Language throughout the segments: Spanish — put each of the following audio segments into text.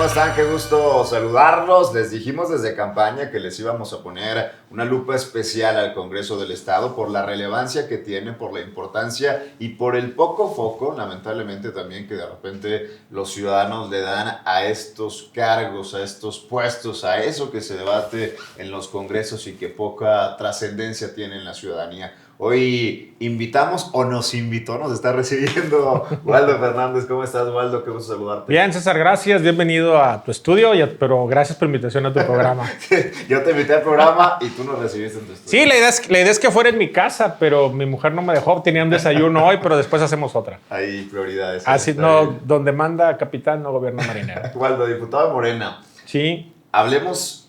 ¿Cómo están? Qué gusto saludarlos. Les dijimos desde campaña que les íbamos a poner una lupa especial al Congreso del Estado por la relevancia que tiene, por la importancia y por el poco foco, lamentablemente también, que de repente los ciudadanos le dan a estos cargos, a estos puestos, a eso que se debate en los congresos y que poca trascendencia tiene en la ciudadanía. Hoy invitamos, o nos invitó, nos está recibiendo Waldo Fernández. ¿Cómo estás, Waldo? Qué gusto saludarte. Bien, César, gracias. Bienvenido a tu estudio, pero gracias por la invitación a tu programa. Yo te invité al programa y tú nos recibiste en tu estudio. Sí, la idea es que fuera en mi casa, pero mi mujer no me dejó. Tenía un desayuno hoy, pero después hacemos otra. Hay prioridades. Así, no, donde manda capitán, no gobierna marinero. Waldo, diputado de Morena. Sí. Hablemos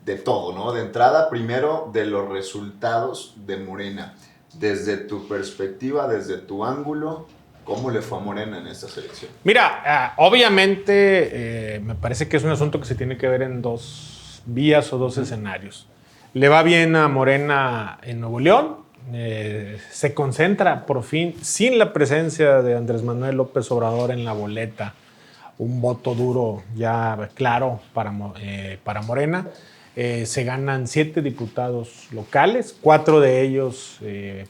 de todo, ¿no? De entrada, primero, de los resultados de Morena. Desde tu perspectiva, desde tu ángulo, ¿cómo le fue a Morena en esta elección? Mira, obviamente me parece que es un asunto que se tiene que ver en dos vías o dos escenarios. Le va bien a Morena en Nuevo León, se concentra por fin, sin la presencia de Andrés Manuel López Obrador en la boleta, un voto duro ya claro para Morena. Se ganan 7 diputados locales, 4 de ellos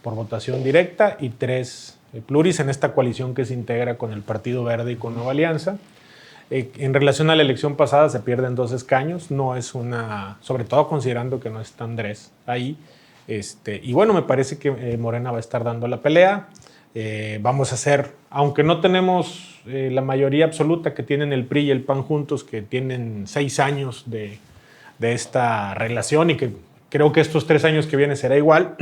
por votación directa y 3 pluris en esta coalición que se integra con el Partido Verde y con Nueva Alianza. En relación a la elección pasada se pierden 2 escaños, no es una, sobre todo considerando que no está Andrés ahí. Y bueno, me parece que Morena va a estar dando la pelea. Vamos a hacer, aunque no tenemos la mayoría absoluta que tienen el PRI y el PAN juntos, que tienen 6 años de esta relación y que creo que estos 3 años que vienen será igual.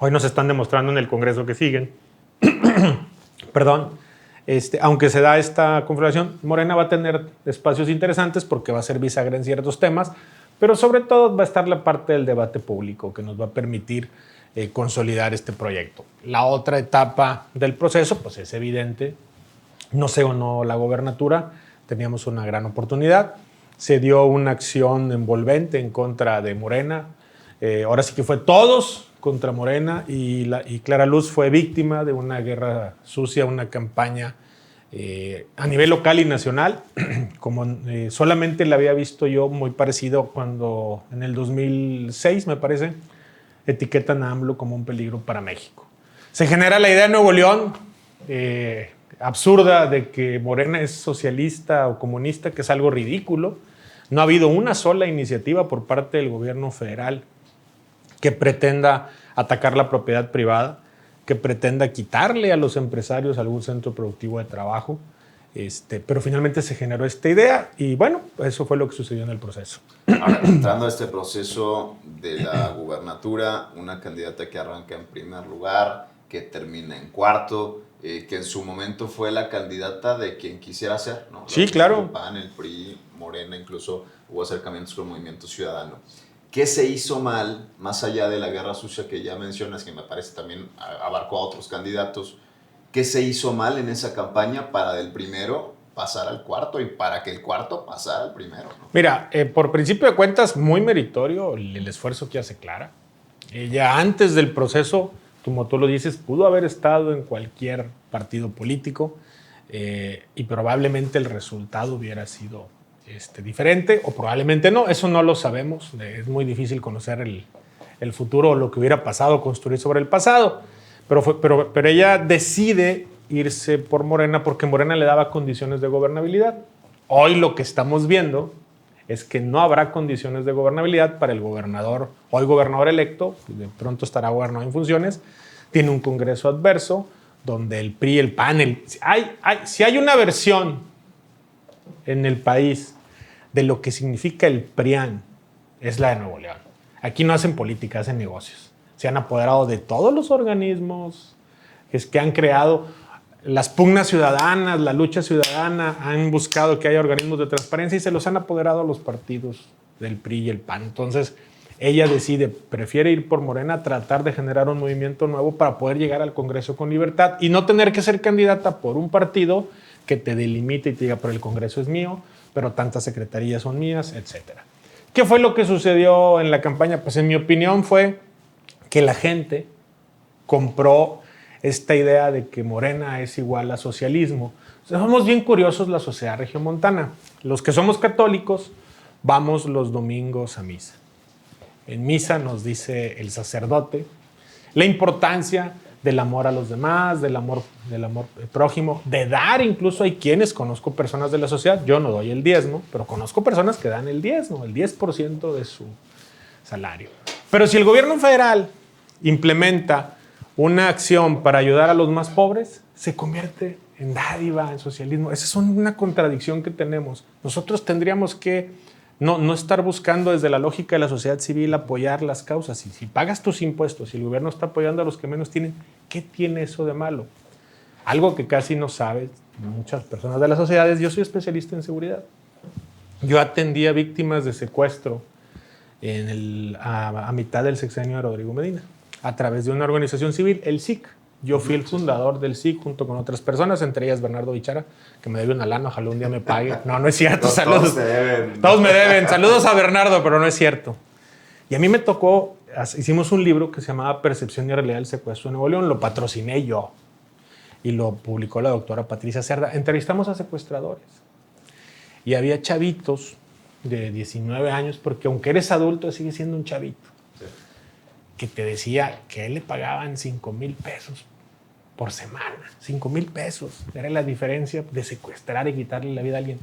Hoy nos están demostrando en el Congreso que siguen. Perdón. Aunque se da esta configuración, Morena va a tener espacios interesantes porque va a ser bisagra en ciertos temas, pero sobre todo va a estar la parte del debate público que nos va a permitir consolidar este proyecto. La otra etapa del proceso, pues es evidente, no sé o no la gobernatura, teníamos una gran oportunidad. Se dio una acción envolvente en contra de Morena. Ahora sí que fue todos contra Morena y Clara Luz fue víctima de una guerra sucia, una campaña a nivel local y nacional, como solamente la había visto yo muy parecido cuando en el 2006, me parece, etiquetan a AMLO como un peligro para México. Se genera la idea de Nuevo León, absurda, de que Morena es socialista o comunista, que es algo ridículo. No ha habido una sola iniciativa por parte del gobierno federal que pretenda atacar la propiedad privada, que pretenda quitarle a los empresarios algún centro productivo de trabajo. Pero finalmente se generó esta idea y bueno, eso fue lo que sucedió en el proceso. Ahora, entrando a este proceso de la gubernatura, una candidata que arranca en primer lugar, que termina en cuarto, que en su momento fue la candidata de quien quisiera ser, ¿no? Sí, claro. El PAN, el PRI, Morena, incluso hubo acercamientos con el Movimiento Ciudadano. ¿Qué se hizo mal, más allá de la guerra sucia que ya mencionas, que me parece también abarcó a otros candidatos? ¿Qué se hizo mal en esa campaña para del primero pasar al cuarto y para que el cuarto pasara al primero, ¿no? Mira, por principio de cuentas, muy meritorio el esfuerzo que hace Clara. Ella antes del proceso, como tú lo dices, pudo haber estado en cualquier partido político y probablemente el resultado hubiera sido diferente o probablemente no. Eso no lo sabemos. Es muy difícil conocer el futuro o lo que hubiera pasado, construir sobre el pasado. Pero ella decide irse por Morena porque Morena le daba condiciones de gobernabilidad. Hoy lo que estamos viendo es que no habrá condiciones de gobernabilidad para el gobernador, hoy gobernador electo, de pronto estará gobernador en funciones, tiene un congreso adverso, donde el PRI, el PAN, si hay una versión en el país de lo que significa el PRIAN, es la de Nuevo León. Aquí no hacen política, hacen negocios. Se han apoderado de todos los organismos que han creado las pugnas ciudadanas, la lucha ciudadana, han buscado que haya organismos de transparencia y se los han apoderado a los partidos del PRI y el PAN. Entonces, ella prefiere ir por Morena, tratar de generar un movimiento nuevo para poder llegar al Congreso con libertad y no tener que ser candidata por un partido que te delimite y te diga, pero el Congreso es mío, pero tantas secretarías son mías, etc. ¿Qué fue lo que sucedió en la campaña? Pues en mi opinión fue que la gente compró esta idea de que Morena es igual a socialismo, Somos bien curiosos la sociedad regiomontana. Los que somos católicos vamos los domingos a misa. En misa nos dice el sacerdote la importancia del amor a los demás, del amor prójimo, de dar. Incluso hay quienes, conozco personas de la sociedad, yo no doy el diezmo, pero conozco personas que dan el diezmo, el 10% de su salario. Pero si el gobierno federal implementa una acción para ayudar a los más pobres, se convierte en dádiva, en socialismo. Esa es una contradicción que tenemos. Nosotros tendríamos que no estar buscando desde la lógica de la sociedad civil apoyar las causas. Y si pagas tus impuestos y el gobierno está apoyando a los que menos tienen, ¿qué tiene eso de malo? Algo que casi no saben muchas personas de las sociedades. Yo soy especialista en seguridad. Yo atendí a víctimas de secuestro a mitad del sexenio de Rodrigo Medina, a través de una organización civil, el SIC. Yo fui el fundador del SIC junto con otras personas, entre ellas Bernardo Bichara, que me debe una lana, ojalá un día me pague. No es cierto. Saludos. Todos me deben. Saludos a Bernardo, pero no es cierto. Y a mí me tocó, hicimos un libro que se llamaba Percepción y Realidad del Secuestro de Nuevo León, lo patrociné yo y lo publicó la doctora Patricia Cerda. Entrevistamos a secuestradores y había chavitos de 19 años, porque aunque eres adulto, sigue siendo un chavito, que te decía que a él le pagaban 5,000 pesos por semana. 5,000 pesos. Era la diferencia de secuestrar y quitarle la vida a alguien.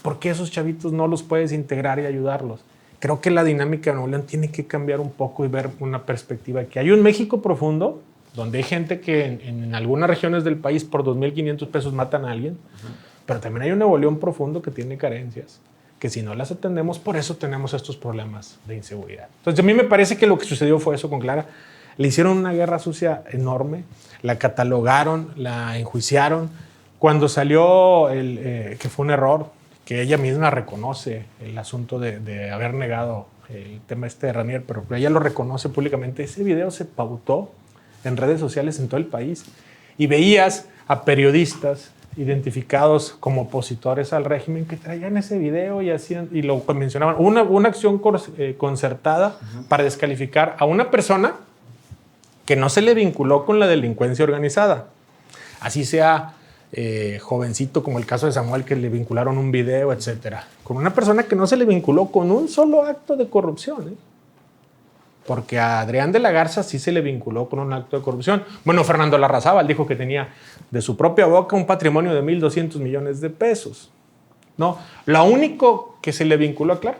¿Por qué esos chavitos no los puedes integrar y ayudarlos? Creo que la dinámica de Nuevo León tiene que cambiar un poco y ver una perspectiva. Que hay un México profundo, donde hay gente que en algunas regiones del país por 2,500 pesos matan a alguien, pero también hay un Nuevo León profundo que tiene carencias, que si no las atendemos, por eso tenemos estos problemas de inseguridad. Entonces, a mí me parece que lo que sucedió fue eso con Clara. Le hicieron una guerra sucia enorme, la catalogaron, la enjuiciaron. Cuando salió que fue un error, que ella misma reconoce el asunto de haber negado el tema de Ranier, pero ella lo reconoce públicamente. Ese video se pautó en redes sociales en todo el país y veías a periodistas identificados como opositores al régimen que traían ese video y lo mencionaban. Una acción concertada para descalificar a una persona que no se le vinculó con la delincuencia organizada. Así sea jovencito, como el caso de Samuel, que le vincularon un video, etcétera. Con una persona que no se le vinculó con un solo acto de corrupción, porque a Adrián de la Garza sí se le vinculó con un acto de corrupción. Bueno, Fernando Larrazábal dijo que tenía de su propia boca un patrimonio de 1,200 millones de pesos. No, lo único que se le vinculó a Clara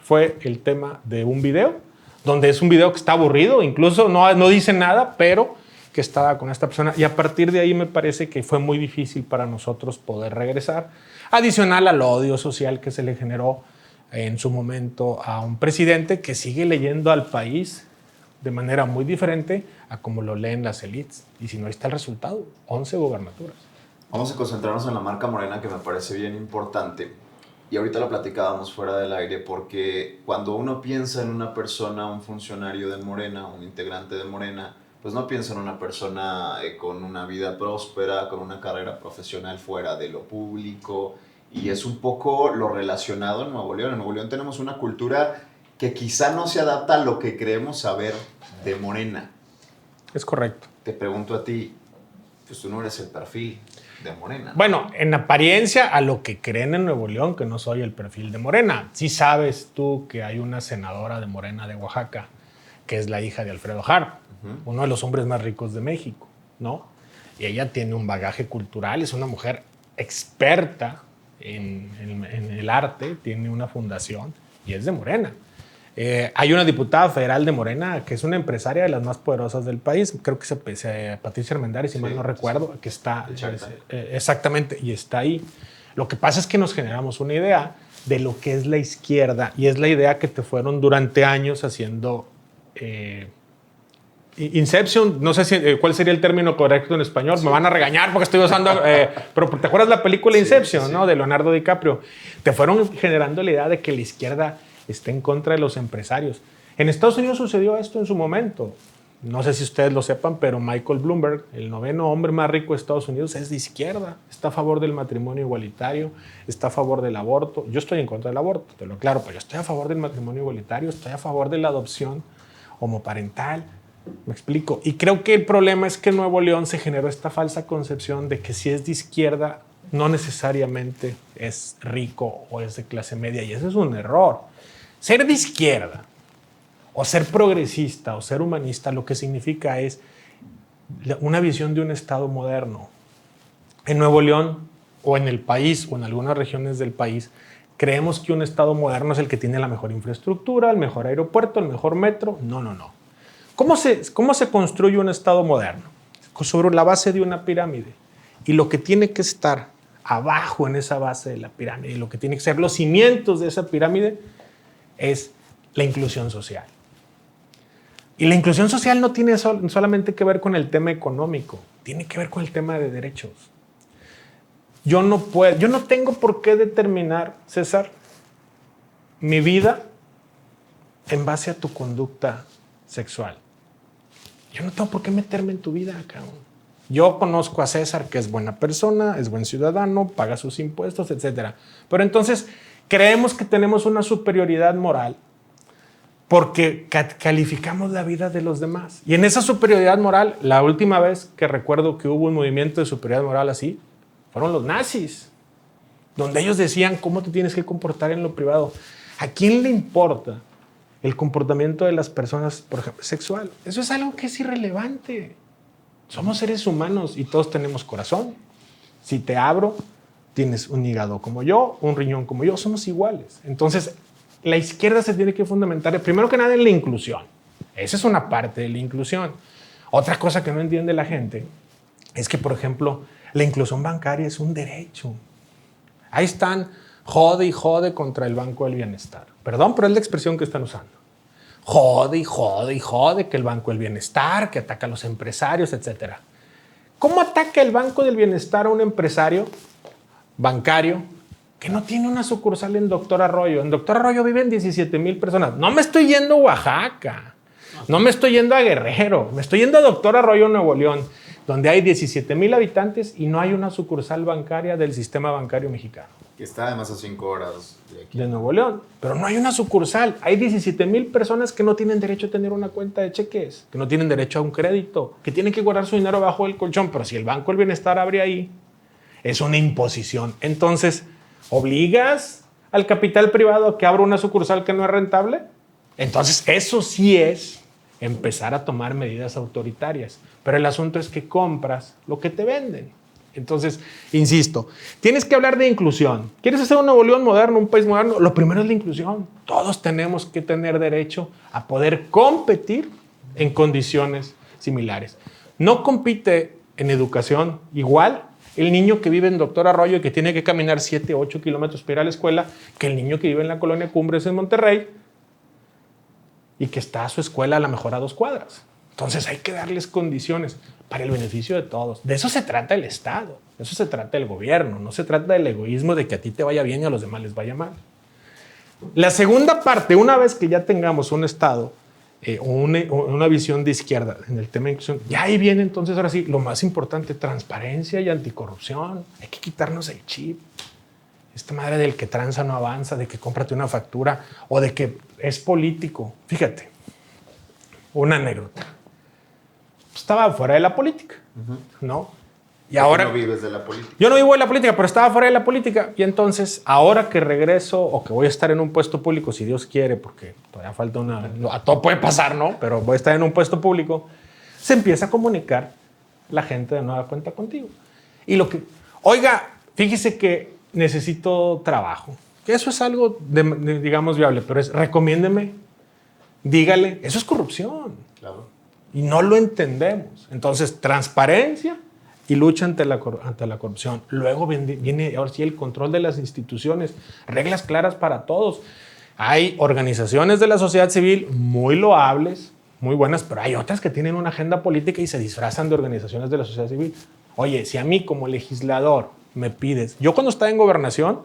fue el tema de un video, donde es un video que está aburrido, incluso no dice nada, pero que estaba con esta persona. Y a partir de ahí me parece que fue muy difícil para nosotros poder regresar. Adicional al odio social que se le generó en su momento a un presidente que sigue leyendo al país de manera muy diferente a como lo leen las élites. Y si no, ahí está el resultado, 11 gobernaturas. Vamos a concentrarnos en la marca Morena, que me parece bien importante. Y ahorita lo platicábamos fuera del aire, porque cuando uno piensa en una persona, un funcionario de Morena, un integrante de Morena, pues no piensa en una persona con una vida próspera, con una carrera profesional fuera de lo público. Y es un poco lo relacionado en Nuevo León. En Nuevo León tenemos una cultura que quizá no se adapta a lo que creemos saber de Morena. Es correcto. Te pregunto a ti, pues tú no eres el perfil de Morena. Bueno, en apariencia a lo que creen en Nuevo León, que no soy el perfil de Morena. Sí sabes tú que hay una senadora de Morena de Oaxaca, que es la hija de Alfredo Harp, uno de los hombres más ricos de México, ¿no? Y ella tiene un bagaje cultural, es una mujer experta en el arte, tiene una fundación y es de Morena. Hay una diputada federal de Morena que es una empresaria de las más poderosas del país, creo que se Patricia Armendáriz, si mal no recuerdo, que está exactamente, y está ahí. Lo que pasa es que nos generamos una idea de lo que es la izquierda, y es la idea que te fueron durante años haciendo Inception. No sé cuál sería el término correcto en español. Sí. Me van a regañar porque estoy usando... pero ¿te acuerdas la película Inception, sí, ¿no? De Leonardo DiCaprio. Te fueron generando la idea de que la izquierda está en contra de los empresarios. En Estados Unidos sucedió esto en su momento. No sé si ustedes lo sepan, pero Michael Bloomberg, el 9º hombre más rico de Estados Unidos, es de izquierda. Está a favor del matrimonio igualitario, está a favor del aborto. Yo estoy en contra del aborto, te lo aclaro, pero yo estoy a favor del matrimonio igualitario, estoy a favor de la adopción homoparental. Me explico. Y creo que el problema es que en Nuevo León se generó esta falsa concepción de que si es de izquierda no necesariamente es rico o es de clase media, y ese es un error. Ser de izquierda o ser progresista o ser humanista lo que significa es una visión de un Estado moderno. En Nuevo León o en el país o en algunas regiones del país creemos que un Estado moderno es el que tiene la mejor infraestructura, el mejor aeropuerto, el mejor metro. No, no, no. ¿Cómo se construye un Estado moderno? Sobre la base de una pirámide. Y lo que tiene que estar abajo en esa base de la pirámide, y lo que tiene que ser los cimientos de esa pirámide, es la inclusión social. Y la inclusión social no tiene solamente que ver con el tema económico, tiene que ver con el tema de derechos. Yo no tengo por qué determinar, César, mi vida en base a tu conducta sexual. Yo no tengo por qué meterme en tu vida, cabrón. Yo conozco a César, que es buena persona, es buen ciudadano, paga sus impuestos, etc. Pero entonces creemos que tenemos una superioridad moral porque calificamos la vida de los demás. Y en esa superioridad moral, la última vez que recuerdo que hubo un movimiento de superioridad moral así, fueron los nazis, donde ellos decían cómo te tienes que comportar en lo privado. ¿A quién le importa el comportamiento de las personas, por ejemplo, sexual? Eso es algo que es irrelevante. Somos seres humanos y todos tenemos corazón. Si te abro, tienes un hígado como yo, un riñón como yo, somos iguales. Entonces, la izquierda se tiene que fundamentar, primero que nada, en la inclusión. Esa es una parte de la inclusión. Otra cosa que no entiende la gente es que, por ejemplo, la inclusión bancaria es un derecho. Ahí están, jode y jode contra el Banco del Bienestar. Perdón, pero es la expresión que están usando. Jode y jode y jode que el Banco del Bienestar, que ataca a los empresarios, etc. ¿Cómo ataca el Banco del Bienestar a un empresario bancario que no tiene una sucursal en Doctor Arroyo? En Doctor Arroyo viven 17,000 personas. No me estoy yendo a Oaxaca, no me estoy yendo a Guerrero, me estoy yendo a Doctor Arroyo, Nuevo León, donde hay 17,000 habitantes y no hay una sucursal bancaria del sistema bancario mexicano. Que está además a 5 horas de aquí. De Nuevo León. Pero no hay una sucursal. Hay 17,000 personas que no tienen derecho a tener una cuenta de cheques, que no tienen derecho a un crédito, que tienen que guardar su dinero bajo el colchón. Pero si el Banco del Bienestar abre ahí, es una imposición. Entonces, ¿obligas al capital privado a que abra una sucursal que no es rentable? Entonces, eso sí es empezar a tomar medidas autoritarias. Pero el asunto es que compras lo que te venden. Entonces, insisto, tienes que hablar de inclusión. ¿Quieres hacer un Nuevo León moderno, un país moderno? Lo primero es la inclusión. Todos tenemos que tener derecho a poder competir en condiciones similares. No compite en educación igual el niño que vive en Doctor Arroyo y que tiene que caminar 7, 8 kilómetros para ir a la escuela que el niño que vive en la colonia Cumbres en Monterrey y que está a su escuela a lo mejor a 2 cuadras. Entonces hay que darles condiciones para el beneficio de todos. De eso se trata el Estado, de eso se trata el gobierno, no se trata del egoísmo de que a ti te vaya bien y a los demás les vaya mal. La segunda parte, una vez que ya tengamos un Estado o una visión de izquierda en el tema de inclusión, ya ahí viene entonces ahora sí lo más importante, transparencia y anticorrupción. Hay que quitarnos el chip. Esta madre del que tranza no avanza, de que cómprate una factura o de que es político. Fíjate, una anécdota. Estaba fuera de la política, ¿no? Y ahora no vives de la política. Yo no vivo de la política, pero estaba fuera de la política. Y entonces, ahora que regreso o que voy a estar en un puesto público, si Dios quiere, porque todavía falta a todo puede pasar, ¿no? Pero voy a estar en un puesto público, se empieza a comunicar la gente de nueva cuenta contigo. Y oiga, fíjese que necesito trabajo. Que eso es algo, digamos, viable, pero recomiéndeme, dígale, eso es corrupción. Claro. Y no lo entendemos. Entonces, transparencia y lucha ante la corrupción. Luego viene ahora sí el control de las instituciones, reglas claras para todos. Hay organizaciones de la sociedad civil muy loables, muy buenas, pero hay otras que tienen una agenda política y se disfrazan de organizaciones de la sociedad civil. Oye, si a mí como legislador me pides, yo cuando estaba en gobernación,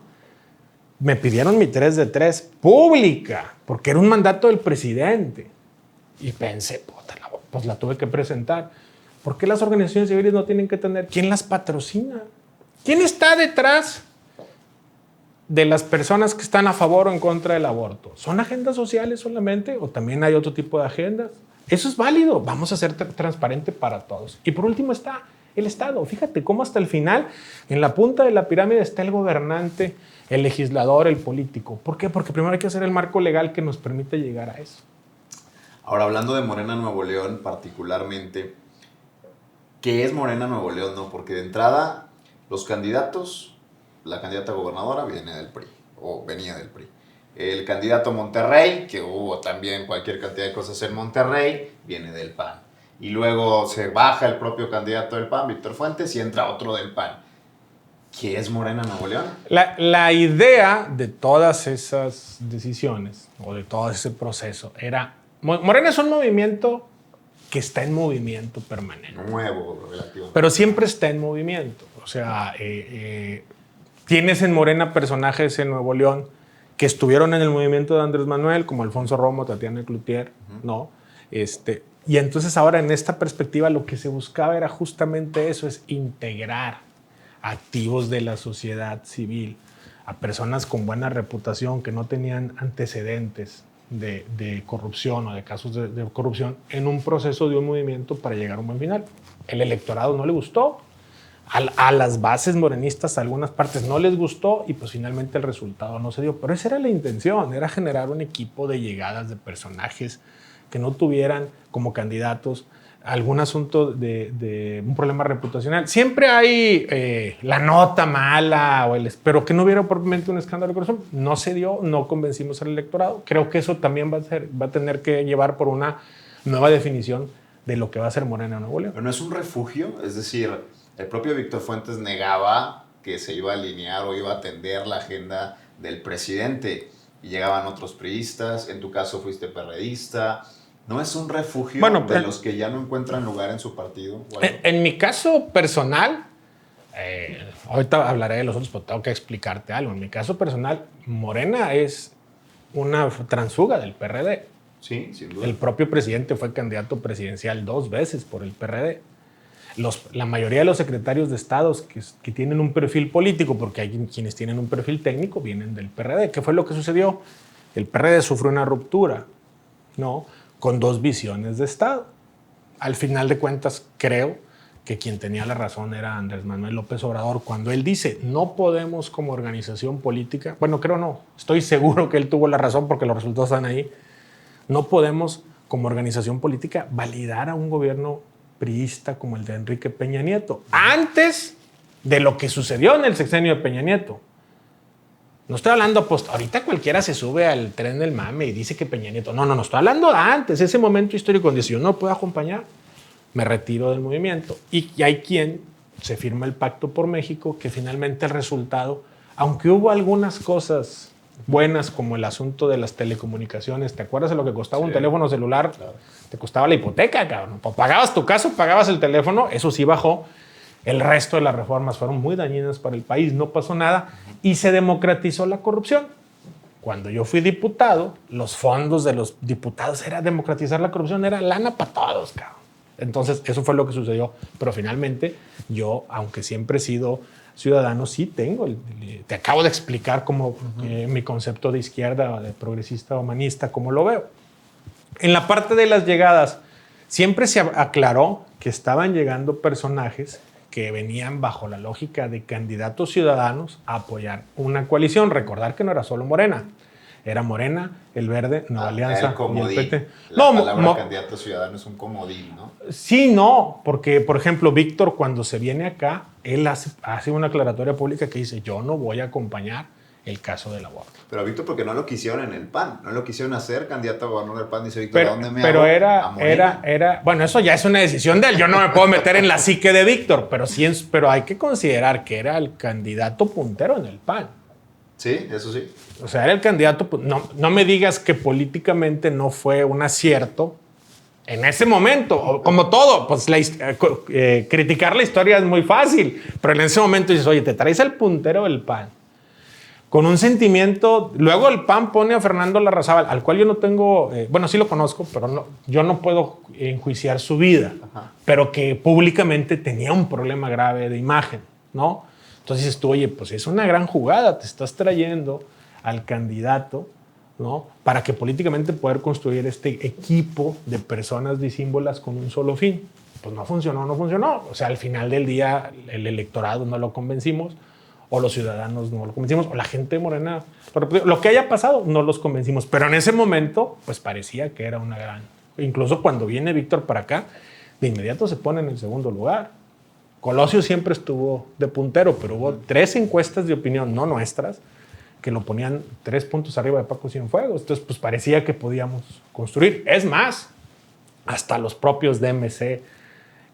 me pidieron mi 3 de 3 pública, porque era un mandato del presidente. Y pensé, pues la tuve que presentar. ¿Por qué las organizaciones civiles no tienen que tener? ¿Quién las patrocina? ¿Quién está detrás de las personas que están a favor o en contra del aborto? ¿Son agendas sociales solamente o también hay otro tipo de agendas? Eso es válido. Vamos a ser transparente para todos. Y por último está el Estado. Fíjate cómo hasta el final, en la punta de la pirámide está el gobernante, el legislador, el político. ¿Por qué? Porque primero hay que hacer el marco legal que nos permite llegar a eso. Ahora, hablando de Morena Nuevo León particularmente, ¿qué es Morena Nuevo León? ¿No? Porque de entrada, los candidatos, la candidata gobernadora viene del PRI, o venía del PRI. El candidato a Monterrey, que hubo también cualquier cantidad de cosas en Monterrey, viene del PAN. Y luego se baja el propio candidato del PAN, Víctor Fuentes, y entra otro del PAN. ¿Qué es Morena Nuevo León? La idea de todas esas decisiones, o de todo ese proceso, era... Morena es un movimiento que está en movimiento permanente. Nuevo, relativamente. Pero siempre está en movimiento. O sea, tienes en Morena personajes en Nuevo León que estuvieron en el movimiento de Andrés Manuel, como Alfonso Romo, Tatiana Cloutier, ¿no? Y entonces ahora en esta perspectiva lo que se buscaba era justamente eso, es integrar activos de la sociedad civil a personas con buena reputación que no tenían antecedentes de corrupción o de casos de corrupción en un proceso de un movimiento para llegar a un buen final. El electorado no le gustó, a las bases morenistas a algunas partes no les gustó y pues finalmente el resultado no se dio. Pero esa era la intención, era generar un equipo de llegadas de personajes que no tuvieran como candidatos algún asunto de un problema reputacional. Siempre hay la nota mala, pero que no hubiera propiamente un escándalo de corrupción. No se dio, no convencimos al electorado. Creo que eso también va a tener que llevar por una nueva definición de lo que va a ser Morena Nuevo León. Pero no es un refugio, es decir, el propio Víctor Fuentes negaba que se iba a alinear o iba a atender la agenda del presidente y llegaban otros priistas, en tu caso fuiste perredista. ¿No es un refugio de los que ya no encuentran lugar en su partido? En mi caso personal, ahorita hablaré de los otros, pero tengo que explicarte algo. En mi caso personal, Morena es una transfuga del PRD. Sí, sin duda. El propio presidente fue candidato presidencial 2 veces por el PRD. La mayoría de los secretarios de Estado que tienen un perfil político, porque hay quienes tienen un perfil técnico, vienen del PRD. ¿Qué fue lo que sucedió? El PRD sufrió una ruptura, ¿no?, con 2 visiones de Estado. Al final de cuentas, creo que quien tenía la razón era Andrés Manuel López Obrador cuando él dice, no podemos como organización política, bueno, creo no, estoy seguro que él tuvo la razón porque los resultados están ahí, no podemos como organización política validar a un gobierno priista como el de Enrique Peña Nieto, antes de lo que sucedió en el sexenio de Peña Nieto. No estoy hablando, pues ahorita cualquiera se sube al tren del mame y dice que Peña Nieto. No, estoy hablando de antes, ese momento histórico donde si yo no puedo acompañar, me retiro del movimiento. Y hay quien se firma el Pacto por México, que finalmente el resultado, aunque hubo algunas cosas buenas como el asunto de las telecomunicaciones, ¿te acuerdas de lo que costaba un teléfono celular? Claro. Te costaba la hipoteca, cabrón. Pagabas tu casa, pagabas el teléfono, eso sí bajó. El resto de las reformas fueron muy dañinas para el país, no pasó nada y se democratizó la corrupción. Cuando yo fui diputado, los fondos de los diputados era democratizar la corrupción, era lana para todos, cabrón. Entonces, eso fue lo que sucedió. Pero finalmente, yo, aunque siempre he sido ciudadano, sí tengo, te acabo de explicar cómo mi concepto de izquierda, de progresista, humanista, cómo lo veo. En la parte de las llegadas, siempre se aclaró que estaban llegando personajes que venían bajo la lógica de candidatos ciudadanos a apoyar una coalición. Recordar que no era solo Morena. Era Morena, el Verde, Nueva Alianza el comodín. Y el PT. La palabra candidato ciudadano es un comodín, ¿no? Sí, no, porque, por ejemplo, Víctor, cuando se viene acá, él hace una aclaratoria pública que dice, yo no voy a acompañar el caso del aborto. Pero Víctor, porque no lo quisieron en el PAN, no lo quisieron hacer candidato a gobernador del PAN, dice Víctor, pero, ¿a dónde me pero hago? era, bueno, eso ya es una decisión de él, yo no me puedo meter en la psique de Víctor, pero hay que considerar que era el candidato puntero en el PAN. Sí, eso sí. O sea, era el candidato, no me digas que políticamente no fue un acierto en ese momento, como todo, pues criticar la historia es muy fácil, pero en ese momento dices, oye, te traes al puntero del PAN, con un sentimiento. Luego el PAN pone a Fernando Larrazábal, al cual yo no tengo, bueno, sí lo conozco, pero yo no puedo enjuiciar su vida, pero que públicamente tenía un problema grave de imagen, ¿no? Entonces dices tú, oye, pues es una gran jugada, te estás trayendo al candidato, ¿no?, para que políticamente poder construir este equipo de personas disímbolas con un solo fin. pues no funcionó. O sea, al final del día el electorado no lo convencimos, o los ciudadanos no lo convencimos, o la gente de Morena, lo que haya pasado, no los convencimos. Pero en ese momento, pues parecía que era una gran... Incluso cuando viene Víctor para acá, de inmediato se pone en el segundo lugar. Colosio siempre estuvo de puntero, pero hubo 3 encuestas de opinión, no nuestras, que lo ponían 3 puntos arriba de Paco Cienfuegos. Entonces, pues parecía que podíamos construir. Es más, hasta los propios DMC,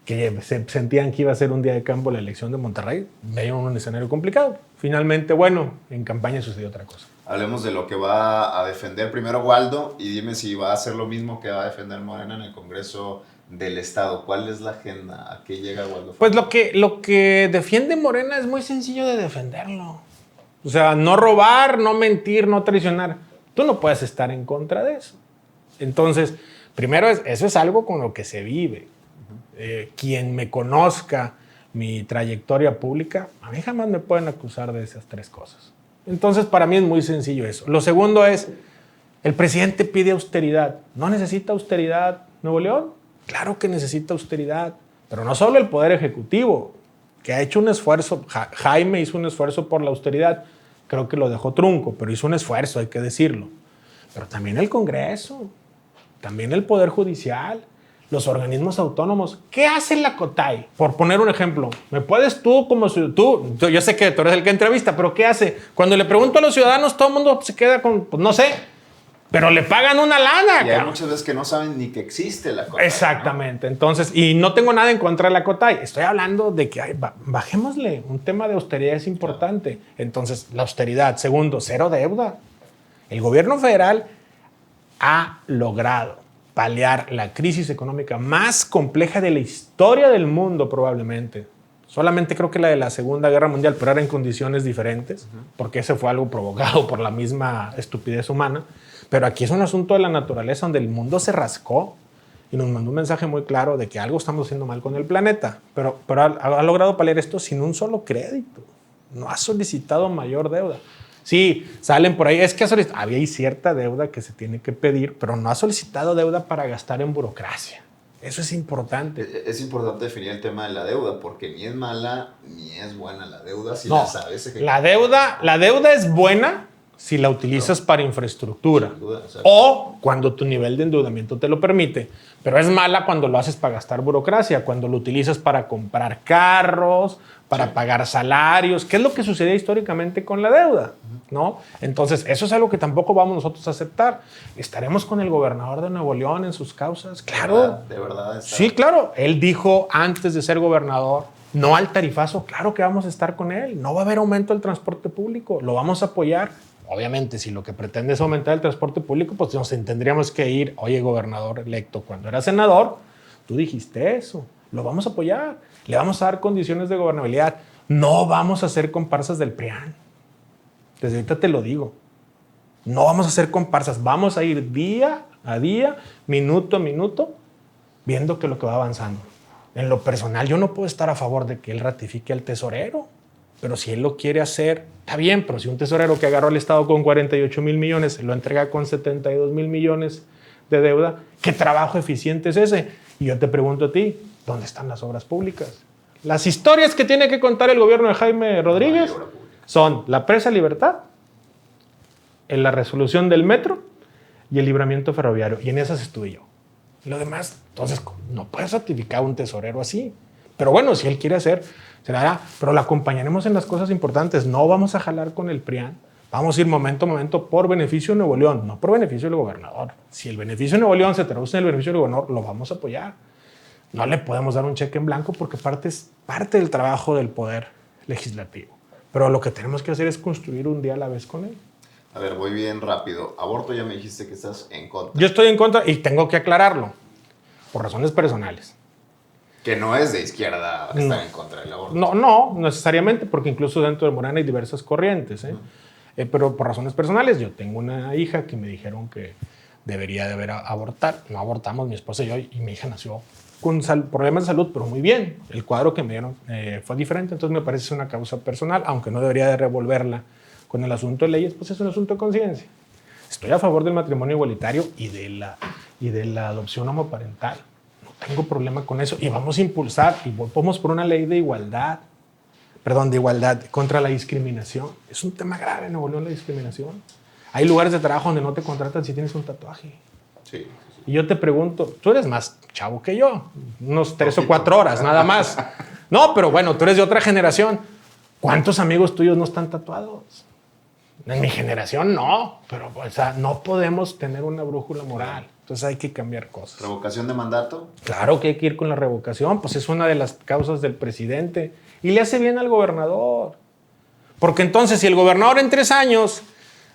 que se sentían que iba a ser un día de campo la elección de Monterrey, veían un escenario complicado. Finalmente, bueno, en campaña sucedió otra cosa. Hablemos de lo que va a defender primero Waldo y dime si va a hacer lo mismo que va a defender Morena en el Congreso del Estado. ¿Cuál es la agenda? ¿A qué llega Waldo? Pues lo que defiende Morena es muy sencillo de defenderlo. O sea, no robar, no mentir, no traicionar. Tú no puedes estar en contra de eso. Entonces, primero, eso es algo con lo que se vive. Quien me conozca mi trayectoria pública, a mí jamás me pueden acusar de esas 3 cosas. Entonces, para mí es muy sencillo eso. Lo segundo es, el presidente pide austeridad. ¿No necesita austeridad Nuevo León? Claro que necesita austeridad, pero no solo el Poder Ejecutivo, que ha hecho un esfuerzo. Jaime hizo un esfuerzo por la austeridad. Creo que lo dejó trunco, pero hizo un esfuerzo, hay que decirlo. Pero también el Congreso, también el Poder Judicial, los organismos autónomos. ¿Qué hace la COTAI? Por poner un ejemplo, ¿me puedes tú, yo sé que tú eres el que entrevista, pero ¿qué hace? Cuando le pregunto a los ciudadanos, todo el mundo se queda con, pues no sé, pero le pagan una lana. Y hay muchas veces que no saben ni que existe la COTAI. Exactamente. ¿No? Entonces, y no tengo nada en contra de la COTAI. Estoy hablando de que bajémosle. Un tema de austeridad es importante. Claro. Entonces, la austeridad. Segundo, 0 deuda. El gobierno federal ha logrado paliar la crisis económica más compleja de la historia del mundo, probablemente. Solamente creo que la de la Segunda Guerra Mundial, pero era en condiciones diferentes, porque ese fue algo provocado por la misma estupidez humana. Pero aquí es un asunto de la naturaleza donde el mundo se rascó y nos mandó un mensaje muy claro de que algo estamos haciendo mal con el planeta. Pero ha logrado paliar esto sin un solo crédito. No ha solicitado mayor deuda. Sí, salen por ahí. Es que había cierta deuda que se tiene que pedir, pero no ha solicitado deuda para gastar en burocracia. Eso es importante. Es importante definir el tema de la deuda, porque ni es mala ni es buena la deuda si no, la sabes. La deuda es buena si la utilizas para infraestructura o cuando tu nivel de endeudamiento te lo permite. Pero es mala cuando lo haces para gastar burocracia, cuando lo utilizas para comprar carros, para pagar salarios, que es lo que sucedía históricamente con la deuda, ¿no? Entonces, eso es algo que tampoco vamos nosotros a aceptar. ¿Estaremos con el gobernador de Nuevo León en sus causas? Claro. ¿De verdad? Sí, claro. Él dijo antes de ser gobernador, no al tarifazo. Claro que vamos a estar con él. No va a haber aumento del transporte público. Lo vamos a apoyar. Obviamente, si lo que pretende es aumentar el transporte público, pues nos tendríamos que ir, oye, gobernador electo, cuando era senador, tú dijiste eso, lo vamos a apoyar, le vamos a dar condiciones de gobernabilidad, no vamos a hacer comparsas del PRIAN. Desde ahorita te lo digo, no vamos a hacer comparsas, vamos a ir día a día, minuto a minuto, viendo que lo que va avanzando. En lo personal, yo no puedo estar a favor de que él ratifique al tesorero. Pero si él lo quiere hacer, está bien, pero si un tesorero que agarró al Estado con 48,000 millones lo entrega con 72,000 millones de deuda, ¿qué trabajo eficiente es ese? Y yo te pregunto a ti, ¿dónde están las obras públicas? Las historias que tiene que contar el gobierno de Jaime Rodríguez son la Presa Libertad, en la resolución del metro y el libramiento ferroviario. Y en esas estuve yo. Lo demás, entonces, no puedes ratificar a un tesorero así. Pero bueno, si él quiere hacer, se la hará. Pero lo acompañaremos en las cosas importantes. No vamos a jalar con el PRIAN. Vamos a ir momento a momento por beneficio de Nuevo León, no por beneficio del gobernador. Si el beneficio de Nuevo León se traduce en el beneficio del gobernador, lo vamos a apoyar. No le podemos dar un cheque en blanco porque es parte del trabajo del poder legislativo. Pero lo que tenemos que hacer es construir un día a la vez con él. A ver, voy bien rápido. Aborto, ya me dijiste que estás en contra. Yo estoy en contra y tengo que aclararlo por razones personales. Que no es de izquierda estar en contra del aborto. No necesariamente, porque incluso dentro de Morena hay diversas corrientes. Pero por razones personales, yo tengo una hija que me dijeron que debería de haber abortar. No abortamos, mi esposa y yo, y mi hija nació con problemas de salud, pero muy bien. El cuadro que me dieron fue diferente, entonces me parece una causa personal, aunque no debería de revolverla con el asunto de leyes, pues es un asunto de conciencia. Estoy a favor del matrimonio igualitario y de la adopción homoparental. tengo problema con eso. Y vamos a impulsar, y vamos por una ley de igualdad contra la discriminación. Es un tema grave en Nuevo León la discriminación. Hay lugares de trabajo donde no te contratan si tienes un tatuaje. Sí. Y yo te pregunto, tú eres más chavo que yo, unos 3 o 4 horas, nada más. No, pero bueno, tú eres de otra generación. ¿Cuántos amigos tuyos no están tatuados? En mi generación no, pero o sea, no podemos tener una brújula moral. Entonces hay que cambiar cosas. ¿Revocación de mandato? Claro que hay que ir con la revocación, pues es una de las causas del presidente. Y le hace bien al gobernador. Porque entonces si el gobernador en 3 años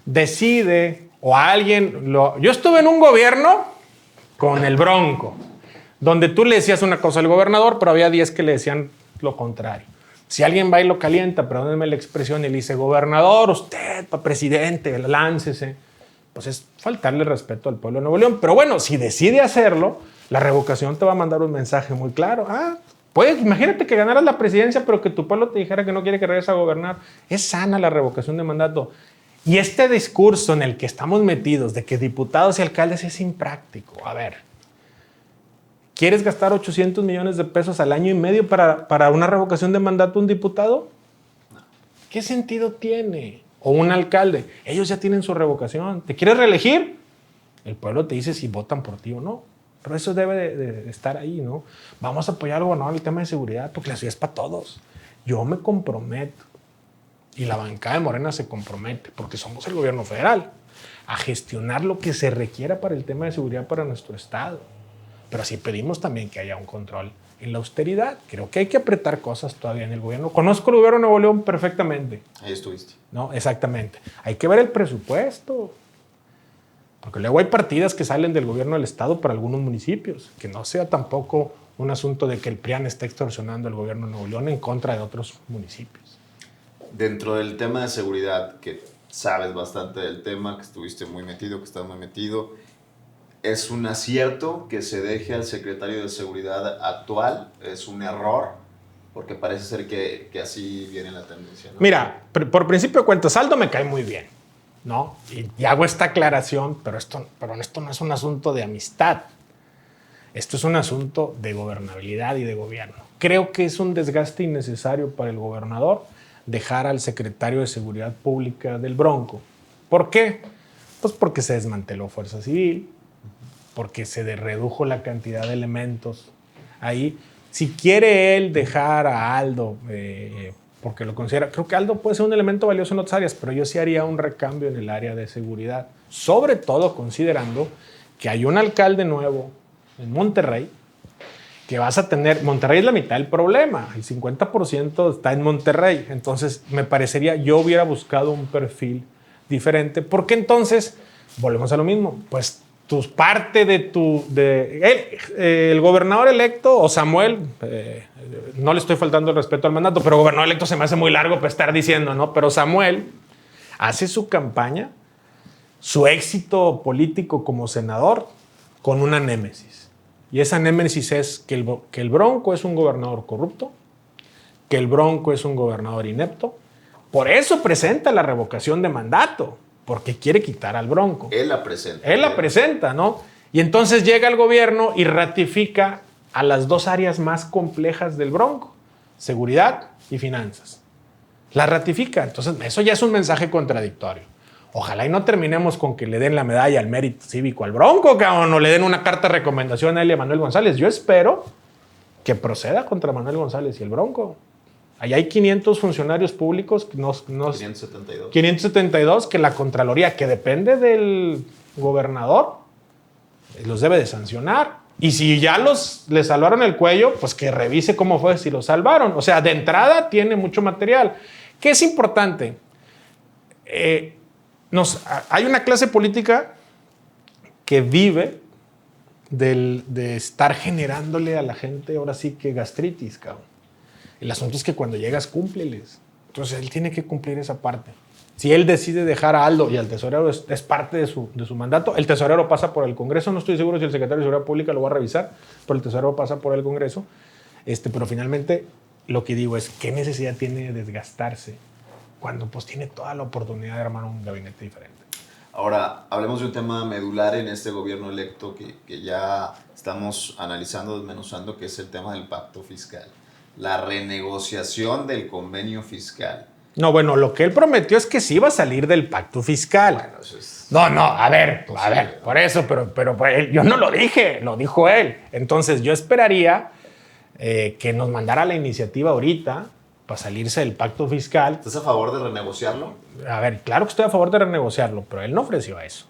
decide o alguien... Yo estuve en un gobierno con el Bronco, donde tú le decías una cosa al gobernador, pero había 10 que le decían lo contrario. Si alguien va y lo calienta, perdónenme la expresión, y le dice, gobernador, usted, presidente, láncese, pues es faltarle respeto al pueblo de Nuevo León. Pero bueno, si decide hacerlo, la revocación te va a mandar un mensaje muy claro. Imagínate que ganaras la presidencia, pero que tu pueblo te dijera que no quiere que regrese a gobernar. Es sana la revocación de mandato. Y este discurso en el que estamos metidos de que diputados y alcaldes es impráctico. A ver, ¿quieres gastar 800 millones de pesos al año y medio para una revocación de mandato un diputado? No. ¿Qué sentido tiene? O un alcalde. Ellos ya tienen su revocación. ¿Te quieres reelegir? El pueblo te dice si votan por ti o no. Pero eso debe de estar ahí, ¿no? Vamos a apoyar al gobernador en el tema de seguridad porque la ciudad es para todos. Yo me comprometo. Y la bancada de Morena se compromete, porque somos el gobierno federal, a gestionar lo que se requiera para el tema de seguridad para nuestro estado. Pero sí pedimos también que haya un control en la austeridad. Creo que hay que apretar cosas todavía en el gobierno. Conozco el gobierno de Nuevo León perfectamente. Ahí estuviste. No, exactamente. Hay que ver el presupuesto. Porque luego hay partidas que salen del gobierno del estado para algunos municipios. Que no sea tampoco un asunto de que el PRIAN esté extorsionando al gobierno de Nuevo León en contra de otros municipios. Dentro del tema de seguridad, que sabes bastante del tema, que estuviste muy metido, que estás muy metido, ¿es un acierto que se deje al secretario de Seguridad actual? ¿Es un error? Porque parece ser que así viene la tendencia, ¿no? Mira, por principio de cuentas, Aldo me cae muy bien, ¿no? Y hago esta aclaración, pero esto no es un asunto de amistad. Esto es un asunto de gobernabilidad y de gobierno. Creo que es un desgaste innecesario para el gobernador dejar al secretario de Seguridad Pública del Bronco. ¿Por qué? Pues porque se desmanteló Fuerza Civil, porque se redujo la cantidad de elementos ahí. Si quiere él dejar a Aldo, porque lo considera, creo que Aldo puede ser un elemento valioso en otras áreas, pero yo sí haría un recambio en el área de seguridad, sobre todo considerando que hay un alcalde nuevo en Monterrey, que vas a tener, Monterrey es la mitad del problema, el 50% está en Monterrey, entonces me parecería, yo hubiera buscado un perfil diferente, porque entonces, volvemos a lo mismo, pues parte de el gobernador electo, o Samuel, no le estoy faltando el respeto al mandato, pero gobernador electo se me hace muy largo para estar diciendo, ¿no? Pero Samuel hace su campaña, su éxito político como senador, con una némesis. Y esa némesis es que el Bronco es un gobernador corrupto, que el Bronco es un gobernador inepto. Por eso presenta la revocación de mandato, porque quiere quitar al Bronco. Él la presenta. Él la presenta, ¿no? Y entonces llega al gobierno y ratifica a las 2 áreas más complejas del Bronco, seguridad y finanzas. La ratifica. Entonces, eso ya es un mensaje contradictorio. Ojalá y no terminemos con que le den la medalla al mérito cívico al Bronco, cabrón, o le den una carta de recomendación a él y a Manuel González. Yo espero que proceda contra Manuel González y el Bronco. Allá hay 500 funcionarios públicos, 572, que la Contraloría, que depende del gobernador, los debe de sancionar. Y si ya le salvaron el cuello, pues que revise cómo fue, si lo salvaron. O sea, de entrada tiene mucho material. ¿Qué es importante? Hay una clase política que vive de estar generándole a la gente, ahora sí que gastritis, cabrón. El asunto es que cuando llegas, cúmpleles. Entonces, él tiene que cumplir esa parte. Si él decide dejar a Aldo y al tesorero es parte de su mandato, el tesorero pasa por el Congreso. No estoy seguro si el secretario de Seguridad Pública lo va a revisar, pero el tesorero pasa por el Congreso. Pero finalmente, lo que digo es, ¿qué necesidad tiene de desgastarse cuando pues tiene toda la oportunidad de armar un gabinete diferente? Ahora, hablemos de un tema medular en este gobierno electo que ya estamos analizando, desmenuzando, que es el tema del pacto fiscal. La renegociación del convenio fiscal. No, bueno, lo que él prometió es que sí iba a salir del pacto fiscal. Bueno, eso es... No, a ver, por eso, pero pues, yo no lo dije, lo dijo él. Entonces yo esperaría que nos mandara la iniciativa ahorita para salirse del pacto fiscal. ¿Estás a favor de renegociarlo? A ver, claro que estoy a favor de renegociarlo, pero él no ofreció eso.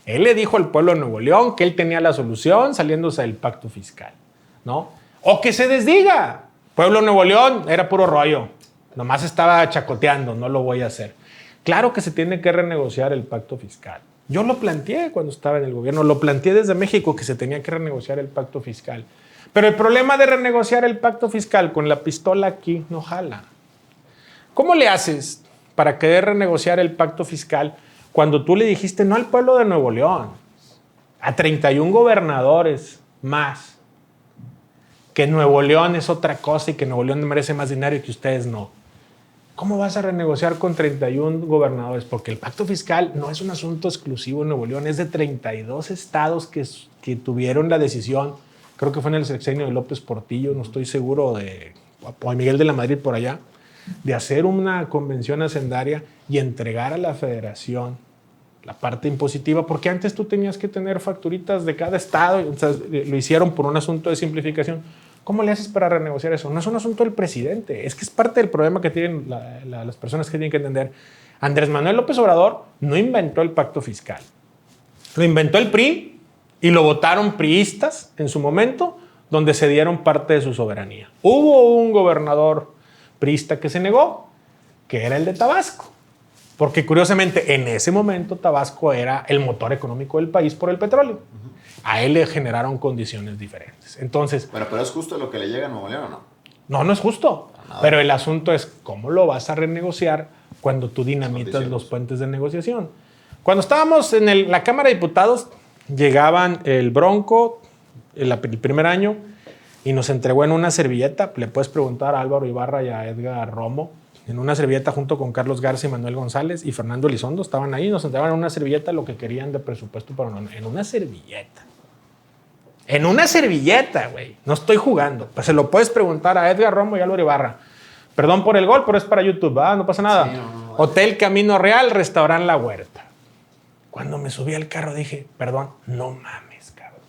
Él le dijo al pueblo de Nuevo León que él tenía la solución saliéndose del pacto fiscal, ¿no? O que se desdiga. Pueblo de Nuevo León era puro rollo. Nomás estaba chacoteando, no lo voy a hacer. Claro que se tiene que renegociar el pacto fiscal. Yo lo planteé cuando estaba en el gobierno, lo planteé desde México que se tenía que renegociar el pacto fiscal. Pero el problema de renegociar el pacto fiscal con la pistola aquí no jala. ¿Cómo le haces para querer renegociar el pacto fiscal cuando tú le dijiste no al pueblo de Nuevo León, a 31 gobernadores más, que Nuevo León es otra cosa y que Nuevo León merece más dinero y que ustedes no? ¿Cómo vas a renegociar con 31 gobernadores? Porque el pacto fiscal no es un asunto exclusivo de Nuevo León, es de 32 estados que tuvieron la decisión, creo que fue en el sexenio de López Portillo, no estoy seguro, o Miguel de la Madrid por allá, de hacer una convención hacendaria y entregar a la federación la parte impositiva, porque antes tú tenías que tener facturitas de cada estado, o sea, lo hicieron por un asunto de simplificación. ¿Cómo le haces para renegociar eso? No es un asunto del presidente, es que es parte del problema que tienen las personas que tienen que entender. Andrés Manuel López Obrador no inventó el pacto fiscal. Lo inventó el PRI y lo votaron priistas en su momento, donde se dieron parte de su soberanía. Hubo un gobernador priista que se negó, que era el de Tabasco. Porque curiosamente en ese momento Tabasco era el motor económico del país por el petróleo. A él le generaron condiciones diferentes. Entonces, Bueno, pero ¿es justo lo que le llega a Nuevo León o no? no es justo. Pero el asunto es cómo lo vas a renegociar cuando tú dinamitas los puentes de negociación. Cuando estábamos en la Cámara de Diputados, llegaban el Bronco el primer año y nos entregó en una servilleta. Le puedes preguntar a Álvaro Ibarra y a Edgar Romo. En una servilleta junto con Carlos Garza y Manuel González y Fernando Elizondo estaban ahí. Nos entregaban en una servilleta lo que querían de presupuesto para en una servilleta. En una servilleta, güey. No estoy jugando. Pues se lo puedes preguntar a Edgar Romo y Álvaro Ibarra. Perdón por el gol, pero es para YouTube, ¿verdad? No pasa nada. Sí, no. Hotel Camino Real, Restaurant La Huerta. Cuando me subí al carro dije, perdón, no mames, cabrón.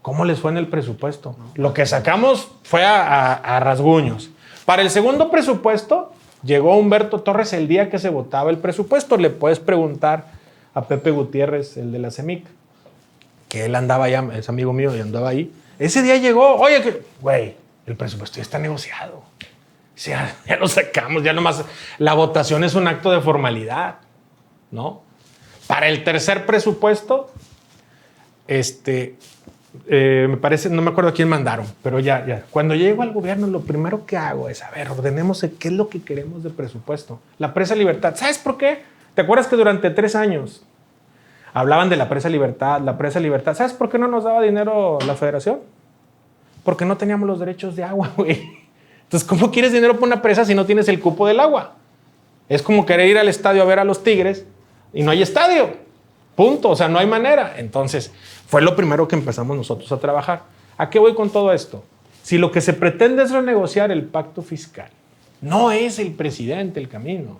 ¿Cómo les fue en el presupuesto? Lo que sacamos fue a rasguños. Para el segundo presupuesto, llegó Humberto Torres el día que se votaba el presupuesto. Le puedes preguntar a Pepe Gutiérrez, el de la CEMIC, que él andaba allá, es amigo mío y andaba ahí. Ese día llegó, oye, güey, el presupuesto ya está negociado. O sea, ya lo sacamos, ya nomás la votación es un acto de formalidad, ¿no? Para el tercer presupuesto, me parece, no me acuerdo a quién mandaron, pero ya. Cuando llego al gobierno, lo primero que hago es, a ver, ordenemos qué es lo que queremos de presupuesto. La Presa Libertad, ¿sabes por qué? ¿Te acuerdas que durante 3 años hablaban de la Presa Libertad? ¿Sabes por qué no nos daba dinero la federación? Porque no teníamos los derechos de agua, güey. Entonces, ¿cómo quieres dinero para una presa si no tienes el cupo del agua? Es como querer ir al estadio a ver a los Tigres y no hay estadio. Punto, o sea, no hay manera. Entonces, fue lo primero que empezamos nosotros a trabajar. ¿A qué voy con todo esto? Si lo que se pretende es renegociar el pacto fiscal, no es el presidente el camino.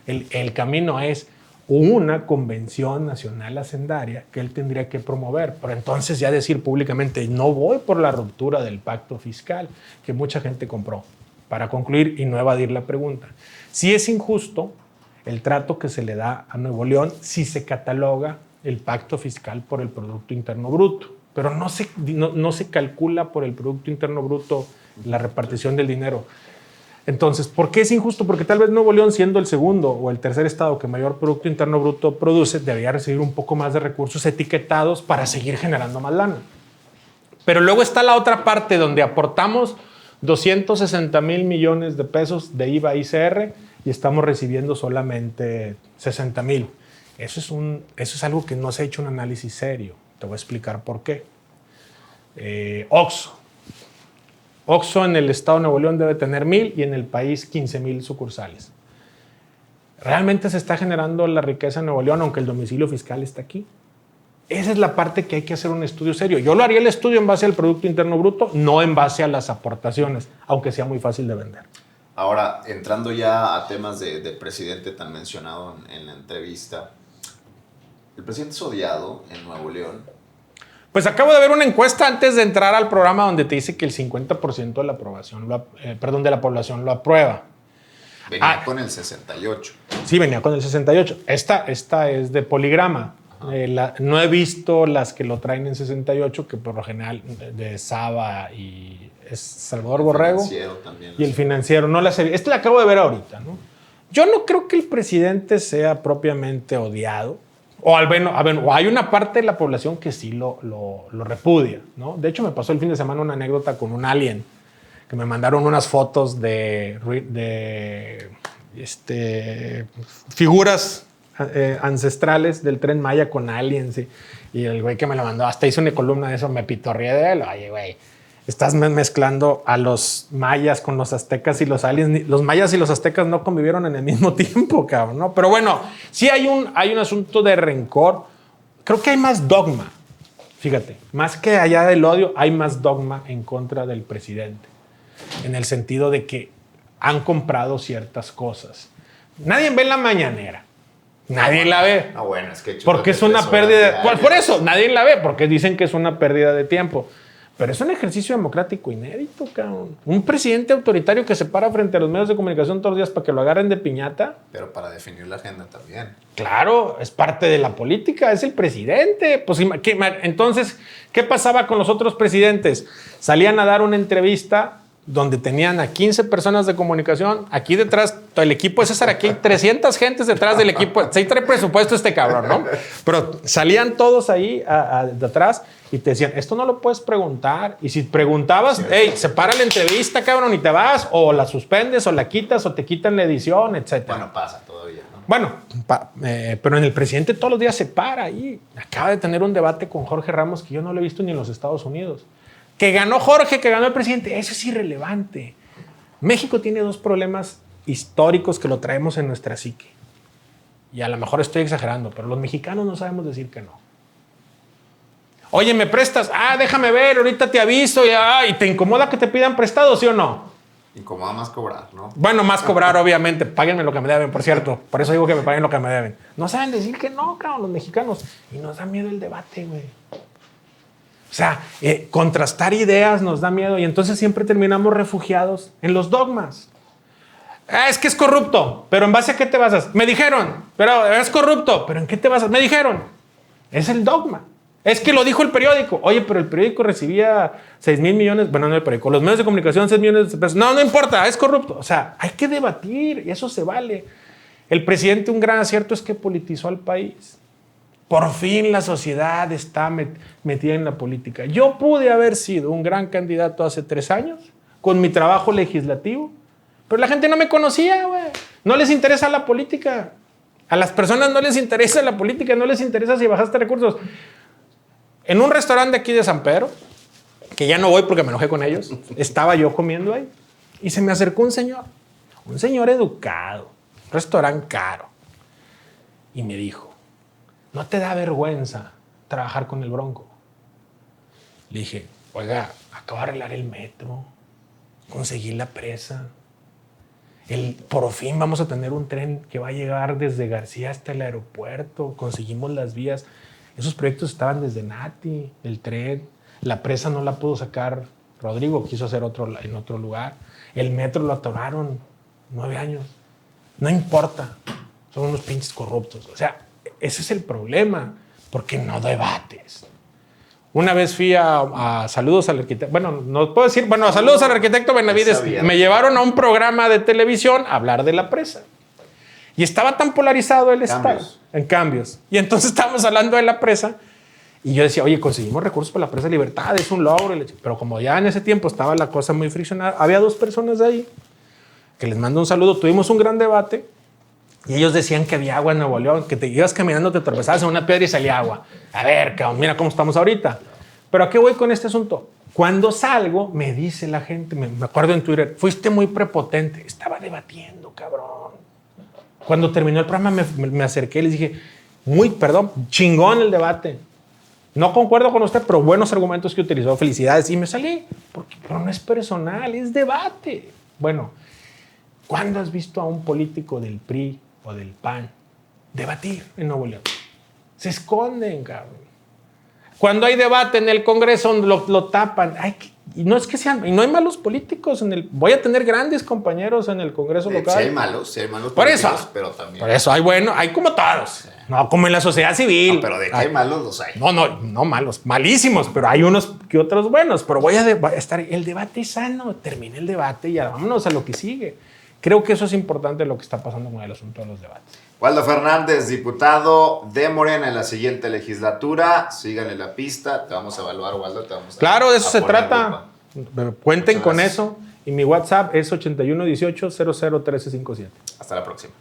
El camino es una convención nacional hacendaria que él tendría que promover. Pero entonces ya decir públicamente, no voy por la ruptura del pacto fiscal, que mucha gente compró. Para concluir y no evadir la pregunta. Si es injusto el trato que se le da a Nuevo León si se cataloga el pacto fiscal por el Producto Interno Bruto, pero no se calcula por el Producto Interno Bruto la repartición del dinero. Entonces, ¿por qué es injusto? Porque tal vez Nuevo León, siendo el segundo o el tercer estado que mayor Producto Interno Bruto produce, debería recibir un poco más de recursos etiquetados para seguir generando más lana. Pero luego está la otra parte donde aportamos 260,000 millones de pesos de IVA ICR y estamos recibiendo solamente 60,000. Eso es algo que no se ha hecho un análisis serio. Te voy a explicar por qué. Oxxo en el estado de Nuevo León debe tener 1,000 y en el país 15,000 sucursales. ¿Realmente se está generando la riqueza en Nuevo León, aunque el domicilio fiscal está aquí? Esa es la parte que hay que hacer un estudio serio. Yo lo haría el estudio en base al Producto Interno Bruto, no en base a las aportaciones, aunque sea muy fácil de vender. Ahora, entrando ya a temas del presidente tan mencionado en la entrevista, el presidente es odiado en Nuevo León. Pues acabo de ver una encuesta antes de entrar al programa donde te dice que el 50% de la aprobación, de la población lo aprueba. Venía con el 68. Sí, venía con el 68. Esta es de Poligrama. No he visto las que lo traen en 68, que por lo general de Saba y es Salvador Borrego. El Financiero también. Y el Financiero. No las he visto. Este la acabo de ver ahorita, ¿no? Yo no creo que el presidente sea propiamente odiado. O hay una parte de la población que sí lo repudia, ¿no? De hecho, me pasó el fin de semana una anécdota con un alien, que me mandaron unas fotos de figuras ancestrales del Tren Maya con aliens. Y el güey que me la mandó, hasta hizo una columna de eso, me pitorreé de él. Oye, güey, estás mezclando a los mayas con los aztecas y los aliens. Los mayas y los aztecas no convivieron en el mismo tiempo, cabrón, ¿no? Pero bueno, sí hay un asunto de rencor. Creo que hay más dogma. Fíjate, más que allá del odio, hay más dogma en contra del presidente. En el sentido de que han comprado ciertas cosas. Nadie ve la mañanera. Nadie la ve. Ah, bueno, es que... Porque es una pérdida... Por eso, nadie la ve, porque dicen que es una pérdida de tiempo. Pero es un ejercicio democrático inédito, cabrón. Un presidente autoritario que se para frente a los medios de comunicación todos los días para que lo agarren de piñata. Pero para definir la agenda también. Claro, es parte de la política, es el presidente. Pues, entonces, ¿qué pasaba con los otros presidentes? Salían a dar una entrevista donde tenían a 15 personas de comunicación. Aquí detrás, el equipo de César, aquí hay 300 gentes detrás del equipo. Sí trae presupuesto este cabrón, ¿no? Pero salían todos ahí de atrás y te decían, esto no lo puedes preguntar. Y si preguntabas, hey, se para la entrevista, cabrón, y te vas, o la suspendes, o la quitas, o te quitan la edición, etc. Bueno, pasa todavía, ¿no? Bueno, pero en el presidente todos los días se para ahí. Acaba de tener un debate con Jorge Ramos que yo no lo he visto ni en los Estados Unidos. Que ganó Jorge, que ganó el presidente, eso es irrelevante. México tiene dos problemas históricos que lo traemos en nuestra psique. Y a lo mejor estoy exagerando, pero los mexicanos no sabemos decir que no. Oye, ¿me prestas? Ah, déjame ver, ahorita te aviso. ¿Y te incomoda que te pidan prestado, sí o no? Incomoda más cobrar, ¿no? Bueno, más cobrar, obviamente. Páguenme lo que me deben, por cierto. Por eso digo que me paguen lo que me deben. No saben decir que no, cabrón, los mexicanos. Y nos da miedo el debate, güey. O sea, contrastar ideas nos da miedo y entonces siempre terminamos refugiados en los dogmas. Es que es corrupto, pero ¿en base a qué te basas? Me dijeron, pero es corrupto, pero ¿en qué te basas? Me dijeron. Es el dogma. Es que lo dijo el periódico. Oye, pero el periódico recibía 6,000 millones, bueno, no el periódico, los medios de comunicación 6 millones de pesos. No importa, es corrupto. O sea, hay que debatir y eso se vale. El presidente, un gran acierto es que politizó al país. Por fin la sociedad está metida en la política. Yo pude haber sido un gran candidato hace 3 años con mi trabajo legislativo, pero la gente no me conocía, güey. No les interesa la política. A las personas no les interesa la política, no les interesa si bajaste recursos. En un restaurante aquí de San Pedro, que ya no voy porque me enojé con ellos, estaba yo comiendo ahí y se me acercó un señor educado, un restaurante caro, y me dijo, ¿no te da vergüenza trabajar con el Bronco? Le dije, oiga, acabo de arreglar el metro, conseguí la presa, por fin vamos a tener un tren que va a llegar desde García hasta el aeropuerto, conseguimos las vías. Esos proyectos estaban desde Nati, el tren, la presa no la pudo sacar Rodrigo, quiso hacer en otro lugar. El metro lo atoraron 9 años. No importa, son unos pinches corruptos. O sea, ese es el problema, porque no debates. Una vez fui a saludos al arquitecto, bueno, no puedo decir, bueno, a saludos al arquitecto Benavides. Me llevaron a un programa de televisión a hablar de la presa. Y estaba tan polarizado el estado. En cambios. Y entonces estábamos hablando de la presa y yo decía, oye, conseguimos recursos para la presa Libertad, es un logro. Pero como ya en ese tiempo estaba la cosa muy friccionada, había 2 personas de ahí que les mando un saludo. Tuvimos un gran debate y ellos decían que había agua en Nuevo León, que te ibas caminando, te tropezabas en una piedra y salía agua. A ver, cabrón, mira cómo estamos ahorita. Pero ¿a qué voy con este asunto? Cuando salgo, me dice la gente, me acuerdo en Twitter, fuiste muy prepotente. Estaba debatiendo, cabrón. Cuando terminó el programa me acerqué y les dije, perdón, chingón el debate. No concuerdo con usted, pero buenos argumentos que utilizó. Felicidades. Y me salí. Pero no es personal, es debate. Bueno, ¿cuándo has visto a un político del PRI o del PAN debatir en Nuevo León? Se esconden, cabrón. Cuando hay debate en el Congreso lo tapan. Y no es que sean, y no hay malos políticos voy a tener grandes compañeros en el Congreso local. Sí hay malos por políticos, eso, pero también. Por eso hay como todos. No como en la sociedad civil. No, pero de que hay malos los hay. No malos, malísimos, pero hay unos que otros buenos. Pero voy a estar, el debate es sano, termine el debate y ya vámonos a lo que sigue. Creo que eso es importante lo que está pasando con el asunto de los debates. Waldo Fernández, diputado de Morena en la siguiente legislatura. Síganle la pista. Te vamos a evaluar, Waldo. Claro, de eso se trata. Cuenten Muchas con gracias. eso. Y mi WhatsApp es 8118 001357. Hasta la próxima.